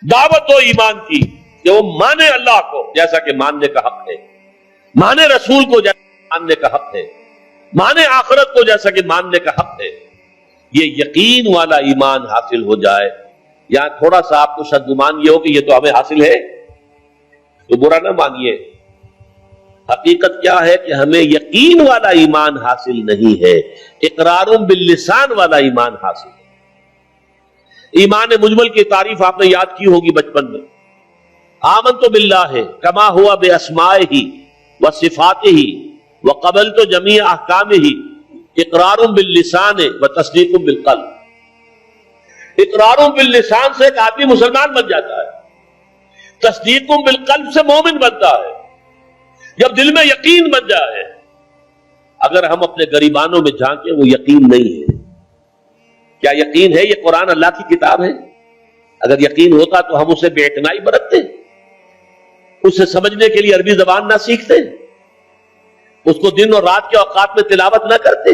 دعوت دو ایمان کی کہ وہ مانے اللہ کو جیسا کہ ماننے کا حق ہے، مانے رسول کو جیسا کہ ماننے کا حق ہے، مانے آخرت کو جیسا کہ ماننے کا حق ہے۔ یہ یقین والا ایمان حاصل ہو جائے، یا تھوڑا سا آپ کو شاید گمان یہ ہو کہ یہ تو ہمیں حاصل ہے، تو برا نہ مانیے۔ حقیقت کیا ہے کہ ہمیں یقین والا ایمان حاصل نہیں ہے، اقرار باللسان والا ایمان حاصل ہے۔ ایمان مجمل کی تعریف آپ نے یاد کی ہوگی بچپن میں، آمنت باللہ کما ہوا باسمائہ وصفاتہ وقبلت جمیع احکامہ اقرار باللسان وتصدیق بالقلب۔ اقرار باللسان سے ایک آدمی مسلمان بن جاتا ہے، تصدیق بالقلب سے مومن بنتا ہے۔ جب دل میں یقین بن جائے، اگر ہم اپنے گریبانوں میں جھانکیں وہ یقین نہیں ہے۔ کیا یقین ہے یہ قرآن اللہ کی کتاب ہے؟ اگر یقین ہوتا تو ہم اسے بے اعتنائی برتتے، اسے سمجھنے کے لیے عربی زبان نہ سیکھتے، اس کو دن اور رات کے اوقات میں تلاوت نہ کرتے،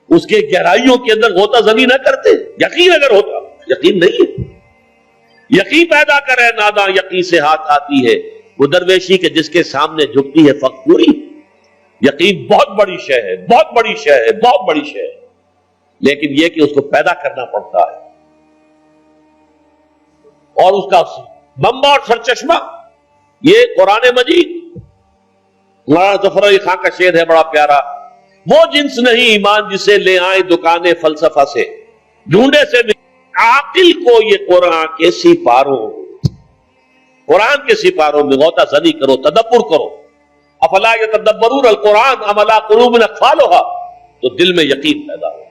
اس کے گہرائیوں کے اندر غوطہ زنی نہ کرتے۔ یقین اگر ہوتا، یقین نہیں ہے۔ یقین پیدا کرے ناداں یقین سے ہاتھ آتی ہے، وہ درویشی کے جس کے سامنے جھکتی ہے فقوری۔ یقین بہت بڑی شے ہے، بہت بڑی شے ہے، بہت بڑی شے ہے، لیکن یہ کہ اس کو پیدا کرنا پڑتا ہے، اور اس کا منبع اور سرچشمہ یہ قرآن مجید۔ مولانا ظفر علی خان کا شعر ہے بڑا پیارا، وہ جنس نہیں ایمان جسے لے آئے دکانیں فلسفہ سے، ڈھونڈے سے عاقل کو یہ قرآن کے سپاروں، قرآن کے سپاروں میں غوطہ زنی کرو، تدبر کرو۔ افلا یتدبرون القرآن ام علی قلوب اقفالها، تو دل میں یقین پیدا ہو۔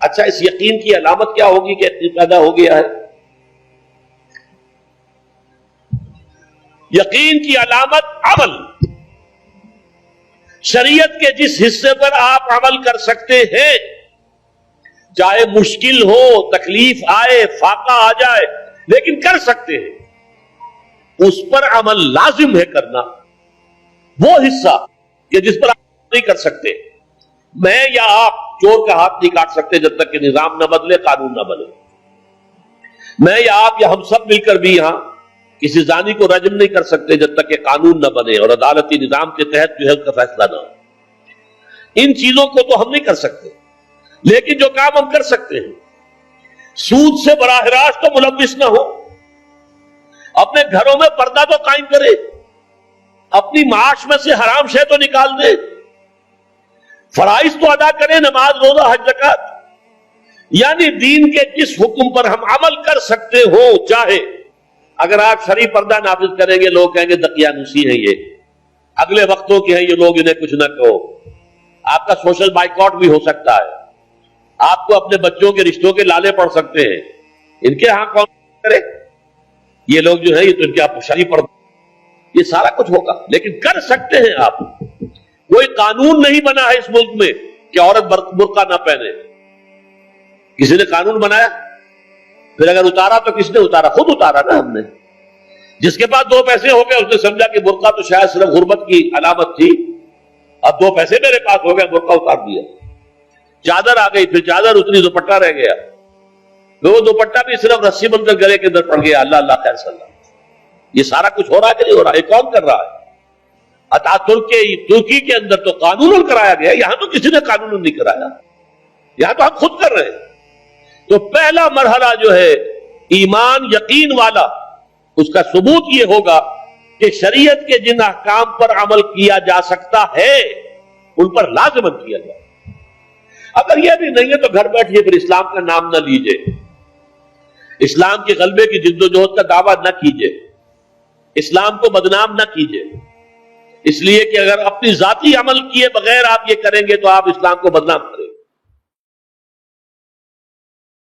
اچھا، اس یقین کی علامت کیا ہوگی کہ یقین پیدا ہو گیا ہے؟ یقین کی علامت عمل۔ شریعت کے جس حصے پر آپ عمل کر سکتے ہیں، چاہے مشکل ہو، تکلیف آئے، فاقہ آ جائے، لیکن کر سکتے ہیں، اس پر عمل لازم ہے کرنا۔ وہ حصہ کہ جس پر آپ نہیں کر سکتے، میں یا آپ چور کا ہاتھ نہیں کاٹ سکتے جب تک کہ نظام نہ بدلے، قانون نہ بدلے۔ میں یا آپ یا ہم سب مل کر بھی یہاں کسی زانی کو رجم نہیں کر سکتے جب تک کہ قانون نہ بنے اور عدالتی نظام کے تحت جو ہے اس کا فیصلہ نہ ہو۔ ان چیزوں کو تو ہم نہیں کر سکتے، لیکن جو کام ہم کر سکتے ہیں، سود سے براہ راست تو ملوث نہ ہو، اپنے گھروں میں پردہ تو قائم کرے، اپنی معاش میں سے حرام شے تو نکال دے، فرائض تو ادا کریں، نماز، روزہ، حج، زکات، یعنی دین کے جس حکم پر ہم عمل کر سکتے ہو۔ چاہے اگر آپ شرعی پردہ نافذ کریں گے، لوگ کہیں گے دقیانوسی ہیں، یہ اگلے وقتوں کے ہیں، یہ لوگ انہیں کچھ نہ کہو۔ آپ کا سوشل بائیکاٹ بھی ہو سکتا ہے، آپ کو اپنے بچوں کے رشتوں کے لالے پڑ سکتے ہیں، ان کے ہاں کون کرے؟ یہ لوگ جو ہیں یہ تو ان کے شرعی پردہ، یہ سارا کچھ ہوگا، لیکن کر سکتے ہیں آپ۔ کوئی قانون نہیں بنا ہے اس ملک میں کہ عورت برقع نہ پہنے، کسی نے قانون بنایا؟ پھر اگر اتارا تو کس نے اتارا؟ خود اتارا نا ہم نے۔ جس کے پاس 2 پیسے ہو گئے اس نے سمجھا کہ برقع تو شاید صرف غربت کی علامت تھی، اب 2 پیسے میرے پاس ہو گئے، برقع اتار دیا۔ چادر آ گئی، پھر چادر اتنی، دوپٹہ رہ گیا، وہ دوپٹہ بھی صرف رسی بن کر گلے کے اندر پڑ گیا۔ اللہ اللہ خیر صلی اللہ۔ یہ سارا کچھ ہو رہا ہے کہ نہیں ہو رہا؟ یہ کون کر رہا ہے؟ ترکی کے اندر تو قانون کرایا گیا، یہاں تو کسی نے قانون نہیں کرایا، یہاں تو ہم خود کر رہے ہیں۔ تو پہلا مرحلہ جو ہے ایمان یقین والا، اس کا ثبوت یہ ہوگا کہ شریعت کے جن احکام پر عمل کیا جا سکتا ہے ان پر لازماً کیا جائے۔ اگر یہ بھی نہیں ہے تو گھر بیٹھیے، پھر اسلام کا نام نہ لیجئے، اسلام کے غلبے کی جدوجہد کا دعویٰ نہ کیجئے، اسلام کو بدنام نہ کیجئے، اس لیے کہ اگر اپنی ذاتی عمل کیے بغیر آپ یہ کریں گے تو آپ اسلام کو بدنام